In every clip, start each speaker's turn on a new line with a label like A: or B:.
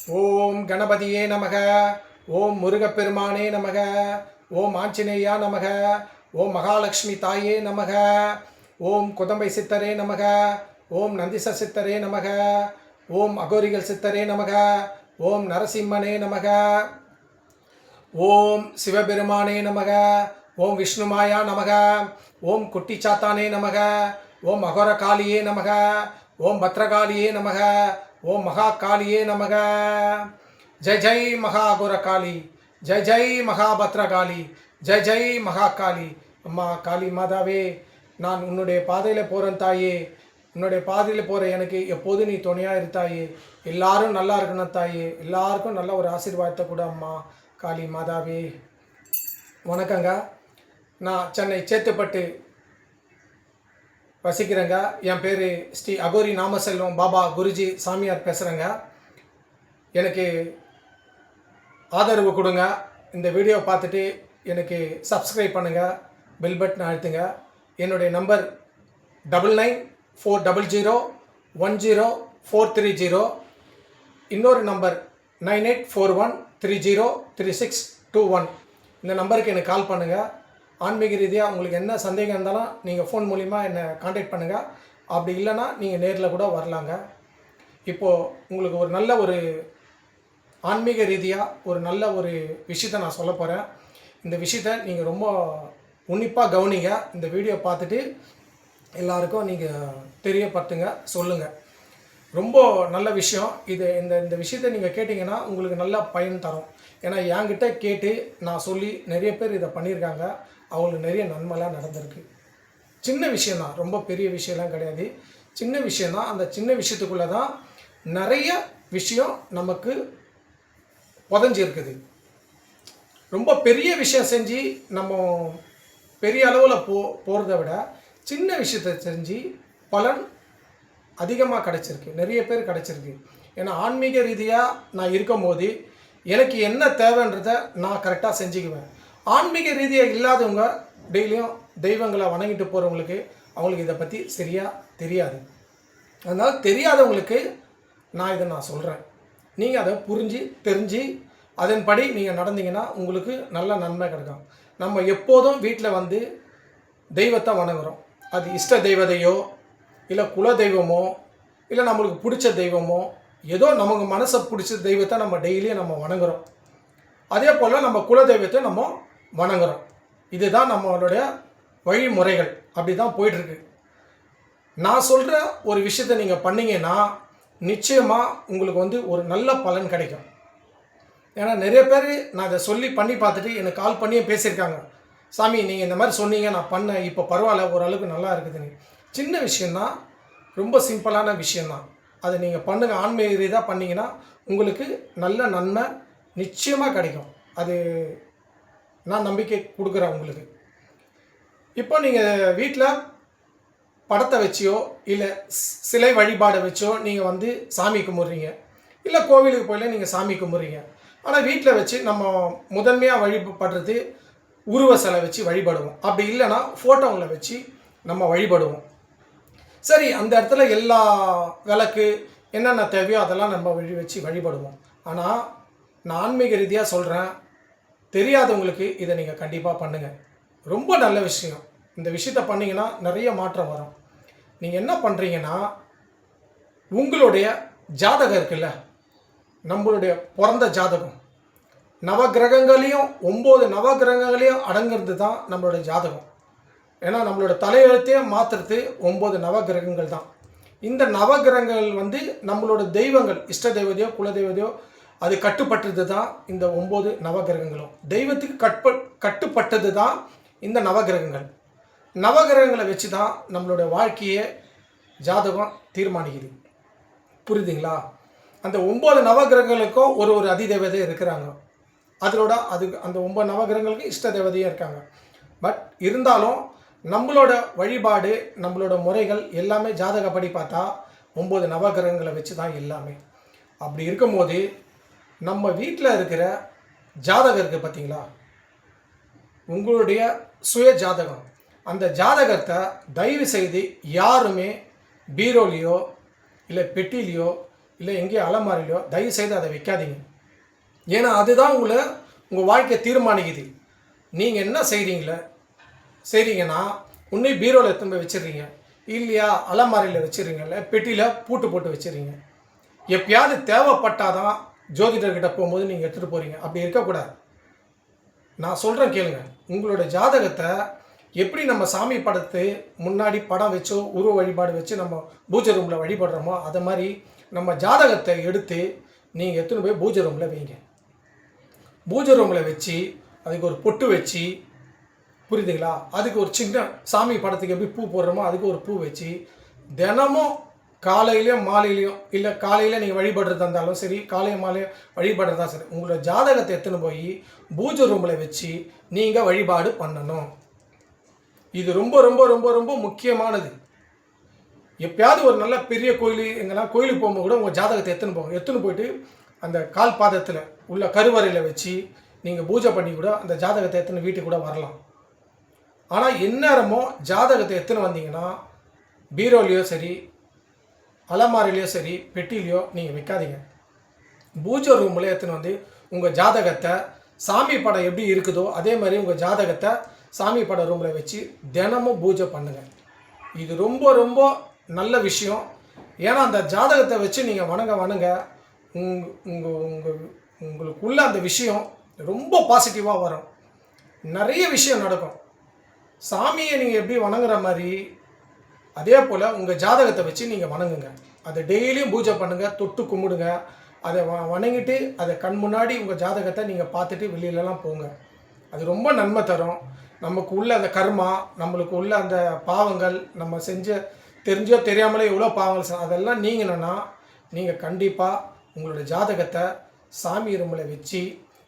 A: ஓம் கணபதியே நமக. ஓம் முருகப்பெருமானே நமக. ஓம் ஆஞ்சநேயா நமக. ஓம் மகாலட்சுமி தாயே நமக. ஓம் குதம்பை சித்தரே நமக. ஓம் நந்திச சித்தரே நமக. ஓம் அகோரிகள் சித்தரே நமக. ஓம் நரசிம்மனே நமக. ஓம் சிவபெருமானே நமக. ஓம் விஷ்ணுமாயா நமக. ஓம் குட்டிச்சாத்தானே நமக. ஓம் அகோரகாளியே நமக. ஓம் பத்ரகாளியே நமக. ஓம் மகாகாளியே நமக. ஜெய் ஜெய் மகா அகோரகாளி, ஜெய் ஜெய் மகாபத்ரகாளி, ஜெய் ஜெய் மகாகாளி. அம்மா காளி மாதாவே, நான் உன்னுடைய பாதையில் போகிறேன் தாயே. உன்னுடைய பாதையில் போகிற எனக்கு எப்போது நீ துணையாக இருத்தாயே. எல்லாரும் நல்லா இருக்கணும் தாயே. எல்லாருக்கும் நல்ல ஒரு ஆசீர்வாதத்தை கூட அம்மா காளி மாதாவே. வணக்கங்க. நான் சென்னை சேத்துப்பட்டு வசிக்கிறேங்க. என் பேர் ஸ்ரீ அகோரி நாமசெல்வம் பாபா குருஜி சாமியார் பேசுகிறேங்க. எனக்கு ஆதரவு கொடுங்க. இந்த வீடியோ பார்த்துட்டு எனக்கு சப்ஸ்கிரைப் பண்ணுங்கள், பெல் பட்டன் அழுத்துங்க. என்னுடைய நம்பர் 9940010430. இன்னொரு நம்பர் 9841303621. இந்த நம்பருக்கு எனக்கு கால் பண்ணுங்கள். ஆன்மீக ரீதியாக உங்களுக்கு என்ன சந்தேகம் இருந்தாலும் நீங்கள் ஃபோன் மூலிமா என்னை காண்டாக்ட் பண்ணுங்கள். அப்படி இல்லைன்னா நீங்கள் நேரில் கூட வரலாங்க. இப்போது உங்களுக்கு ஒரு நல்ல ஒரு ஆன்மீக ரீதியாக ஒரு நல்ல ஒரு விஷயத்தை நான் சொல்ல போகிறேன். இந்த விஷயத்தை நீங்கள் ரொம்ப உன்னிப்பாக கவனிங்க. இந்த வீடியோ பார்த்துட்டு எல்லாருக்கும் நீங்கள் தெரியப்படுத்துங்க, சொல்லுங்கள். ரொம்ப நல்ல விஷயம் இது. இந்த விஷயத்தை நீங்கள் கேட்டிங்கன்னா உங்களுக்கு நல்ல பயன் தரும். ஏன்னா என்கிட்ட கேட்டு நான் சொல்லி நிறைய பேர் இதை பண்ணியிருக்காங்க. அவங்களுக்கு நிறைய நன்மைலாம் நடந்திருக்கு. சின்ன விஷயந்தான், ரொம்ப பெரிய விஷயம்லாம் கிடையாது. சின்ன விஷயந்தான். அந்த சின்ன விஷயத்துக்குள்ளே தான் நிறைய விஷயம் நமக்கு புதஞ்சிருக்குது. ரொம்ப பெரிய விஷயம் செஞ்சு நம்ம பெரிய அளவில் போகிறத விட சின்ன விஷயத்தை செஞ்சு பலன் அதிகமாக கிடச்சிருக்கு, நிறைய பேர் கிடச்சிருக்கு. ஏன்னா ஆன்மீக ரீதியாக நான் இருக்கும் போது எனக்கு என்ன தேவைன்றதை நான் கரெக்டாக செஞ்சுக்குவேன். ஆன்மீக ரீதியாக இல்லாதவங்க டெய்லியும் தெய்வங்களை வணங்கிட்டு போகிறவங்களுக்கு அவங்களுக்கு இதை பற்றி சரியாக தெரியாது. அதனால் தெரியாதவங்களுக்கு நான் சொல்கிறேன். நீங்கள் அதை புரிஞ்சு தெரிஞ்சு அதன்படி நீங்கள் நடந்தீங்கன்னா உங்களுக்கு நல்ல நன்மை கிடைக்கும். நம்ம எப்போதும் வீட்டில் வந்து தெய்வத்தை வணங்குகிறோம். அது இஷ்ட தெய்வதையோ இல்லை குல தெய்வமோ இல்லை நம்மளுக்கு பிடிச்ச தெய்வமோ ஏதோ நமக்கு மனசை பிடிச்ச தெய்வத்தை நம்ம டெய்லியும் நம்ம வணங்குகிறோம். அதே போல் நம்ம குல தெய்வத்தை நம்ம வணங்குகிறோம். இதுதான் நம்மளுடைய வழிமுறைகள். அப்படி தான் போயிட்டுருக்கு. நான் சொல்கிற ஒரு விஷயத்தை நீங்கள் பண்ணிங்கன்னா நிச்சயமாக உங்களுக்கு வந்து ஒரு நல்ல பலன் கிடைக்கும். ஏன்னா நிறைய பேர் நான் இதை சொல்லி பண்ணி பார்த்துட்டு எனக்கு கால் பண்ணியே பேசியிருக்காங்க. சாமி நீங்கள் இந்த மாதிரி சொன்னீங்க, நான் பண்ணேன், இப்போ பரவாயில்ல, ஓரளவுக்கு நல்லா இருக்குதுன்னு. சின்ன விஷயந்தான், ரொம்ப சிம்பிளான விஷயந்தான். அதை நீங்கள் பண்ணுங்கள். ஆன்மீக ரீதியாக பண்ணிங்கன்னா உங்களுக்கு நல்ல நன்மை நிச்சயமாக கிடைக்கும். அது நான் நம்பிக்கை கொடுக்குறேன் உங்களுக்கு. இப்போ நீங்கள் வீட்டில் படத்தை வச்சியோ இல்லை சிலை வழிபாடை வச்சோ நீங்கள் வந்து சாமி கும்பிட்றீங்க, இல்லை கோவிலுக்கு போயில நீங்கள் சாமி கும்பிட்றீங்க. ஆனால் வீட்டில் வச்சு நம்ம முதன்மையாக வழிபடுறது உருவ சிலை வச்சு வழிபடுவோம். அப்படி இல்லைன்னா ஃபோட்டோங்களை வச்சு நம்ம வழிபடுவோம். சரி, அந்த இடத்துல எல்லா விளக்கு என்னென்ன தேவையோ அதெல்லாம் நம்ம வச்சு வழிபடுவோம். ஆனால் நான் ஆன்மீக ரீதியாக சொல்கிறேன், தெரியாதவங்களுக்கு இதை நீங்கள் கண்டிப்பாக பண்ணுங்கள். ரொம்ப நல்ல விஷயம். இந்த விஷயத்தை பண்ணிங்கன்னா நிறைய மாற்றம் வரும். நீங்கள் என்ன பண்ணுறீங்கன்னா, உங்களுடைய ஜாதகம் இருக்குல்ல, நம்மளுடைய பிறந்த ஜாதகம், நவகிரகங்களையும் 9 நவகிரகங்களையும் அடங்கிறது தான் நம்மளுடைய ஜாதகம். ஏன்னா நம்மளோட தலையெழுத்தையே மாற்றுறது 9 நவகிரகங்கள் தான். இந்த நவகிரகங்கள் வந்து நம்மளோட தெய்வங்கள், இஷ்ட தெய்வதையோ குல தெய்வதையோ அது கட்டுப்பட்டது தான் இந்த 9 நவகிரகங்களும். தெய்வத்துக்கு கட்டுப்பட்டது தான் இந்த நவகிரகங்கள். நவகிரகங்களை வச்சு தான் நம்மளோட வாழ்க்கையே ஜாதகம் தீர்மானிக்குது. புரியுதுங்களா? அந்த 9 நவகிரகங்களுக்கும் ஒரு அதிதேவதை இருக்கிறாங்க. அதோட அந்த 9 நவகிரகங்களுக்கு இஷ்ட தேவதையும் இருக்காங்க. பட் இருந்தாலும் நம்மளோட வழிபாடு, நம்மளோட முறைகள் எல்லாமே ஜாதகப்படி பார்த்தா 9 நவகிரகங்களை வச்சு தான் எல்லாமே. அப்படி இருக்கும்போது நம்ம வீட்டில் இருக்கிற ஜாதகம் இருக்குது பார்த்தீங்களா, உங்களுடைய சுய ஜாதகம், அந்த ஜாதகத்தை தயவு செய்து யாருமே பீரோலையோ இல்லை பெட்டிலையோ இல்லை எங்கேயோ அலமாரிலையோ தயவுசெய்து அதை வைக்காதீங்க. ஏன்னா அதுதான் உங்கள் வாழ்க்கையை தீர்மானிக்குது. நீங்கள் என்ன செய்கிறீங்கன்னா உன்னே பீரோவில் எடுத்துன்னு போய் வச்சிடுறீங்க, இல்லையா அலமாரியில் வச்சுருங்க, இல்லை பெட்டியில் பூட்டு போட்டு வச்சுருங்க. எப்பயாவது தேவைப்பட்டாதான் ஜோதிடர்கிட்ட போகும்போது நீங்கள் எடுத்துகிட்டு போகிறீங்க. அப்படி இருக்கக்கூடாது. நான் சொல்கிறேன் கேளுங்க. உங்களோட ஜாதகத்தை எப்படி நம்ம சாமி படத்து முன்னாடி படம் வச்சோ உருவ வழிபாடு வச்சு நம்ம பூஜை ரூமில் வழிபடுறோமோ அதை மாதிரி நம்ம ஜாதகத்தை எடுத்து நீங்கள் எடுத்துன்னு போய் பூஜை ரூமில் வைங்க. பூஜை ரூமில் வச்சு அதுக்கு ஒரு பொட்டு வச்சு, புரியுதுங்களா, அதுக்கு ஒரு சின்ன சாமி படத்துக்கு எப்படி பூ போடுறோமோ அதுக்கு ஒரு பூ வச்சு தினமும் காலையிலையும் மாலையிலையும், இல்லை காலையில் நீங்கள் வழிபடுறதா இருந்தாலும் சரி, காலையும் மாலையும் வழிபடுறதா சரி, உங்களோட ஜாதகத்தை எடுத்துன்னு போய் பூஜை ரூமில் வச்சு நீங்கள் வழிபாடு பண்ணணும். இது ரொம்ப ரொம்ப ரொம்ப ரொம்ப முக்கியமானது. எப்பயாவது ஒரு நல்ல பெரிய கோயில் எங்கன்னா கோயிலுக்கு போகும்போது கூட உங்கள் ஜாதகத்தை எடுத்துன்னு போயிட்டு அந்த கால் பாதத்தில் உள்ள கருவறையில் வச்சு நீங்கள் பூஜை பண்ணி கூட அந்த ஜாதகத்தை எடுத்துன்னு வீட்டுக்கு கூட வரலாம். ஆனால் எந்நேரமோ ஜாதகத்தை எடுத்துன்னு வந்தீங்கன்னா பீரோலையோ சரி, அலமாரிலையோ சரி, பெட்டிலையோ நீங்கள் வைக்காதீங்க. பூஜை ரூமில் எடுத்துன்னு வந்து உங்கள் ஜாதகத்தை சாமி படம் எப்படி இருக்குதோ அதே மாதிரி உங்கள் ஜாதகத்தை சாமி பட ரூமில் வச்சு தினமும் பூஜை பண்ணுங்கள். இது ரொம்ப ரொம்ப நல்ல விஷயம். ஏன்னா அந்த ஜாதகத்தை வச்சு நீங்கள் வணங்க உங்களுக்குள்ள அந்த விஷயம் ரொம்ப பாசிட்டிவாக வரும். நிறைய விஷயம் நடக்கும். சாமியை நீங்கள் எப்படி வணங்குற மாதிரி அதே போல் உங்கள் ஜாதகத்தை வச்சு நீங்கள் வணங்குங்க. அதை டெய்லியும் பூஜை பண்ணுங்கள், தொட்டு கும்பிடுங்க. அதை வணங்கிட்டு அதை கண் முன்னாடி உங்கள் ஜாதகத்தை நீங்கள் பார்த்துட்டு வெளியிலலாம் போங்க. அது ரொம்ப நன்மை தரும். நமக்கு உள்ள அந்த கர்மா, நம்மளுக்கு உள்ள அந்த பாவங்கள், நம்ம தெரிஞ்சோ தெரியாமலே எவ்வளோ பாவங்கள் அதெல்லாம் நீங்கணுன்னா நீங்கள் கண்டிப்பாக உங்களோட ஜாதகத்தை சாமி ரூமில் வச்சு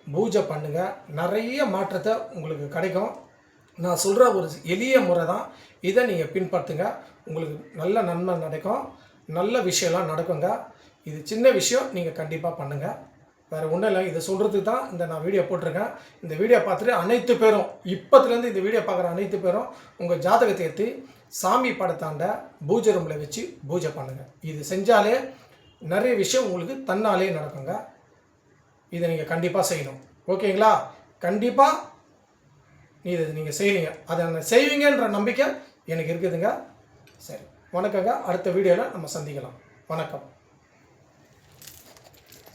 A: பூஜை பண்ணுங்கள். நிறைய மாற்றத்தை உங்களுக்கு கிடைக்கும். நான் சொல்கிற ஒரு எளிய முறை தான். இதை நீங்கள் பின்பற்றுங்க. உங்களுக்கு நல்ல நன்மை நடக்கும், நல்ல விஷயம்லாம் நடக்குங்க. இது சின்ன விஷயம், நீங்கள் கண்டிப்பாக பண்ணுங்கள். வேறு ஒன்றும் இல்லை, இதை சொல்கிறதுக்கு தான் நான் வீடியோ போட்டிருக்கேன். இந்த வீடியோ பார்த்துட்டு அனைத்து பேரும், இப்போத்துலேருந்து இந்த வீடியோ பார்க்குற அனைத்து பேரும் உங்கள் ஜாதகத்தை எடுத்து சாமி படத்தாண்ட பூஜை ரூமில் வச்சு பூஜை பண்ணுங்கள். இது செஞ்சாலே நிறைய விஷயம் உங்களுக்கு தன்னாலே நடக்குங்க. இதை நீங்கள் கண்டிப்பாக செய்யணும். ஓகேங்களா? கண்டிப்பாக இதை நீங்கள் செய்வீங்க. அதை செய்வீங்கன்ற நம்பிக்கை எனக்கு இருக்குதுங்க. சரி, வணக்கங்க. அடுத்த வீடியோவில் நம்ம சந்திக்கலாம். வணக்கம்.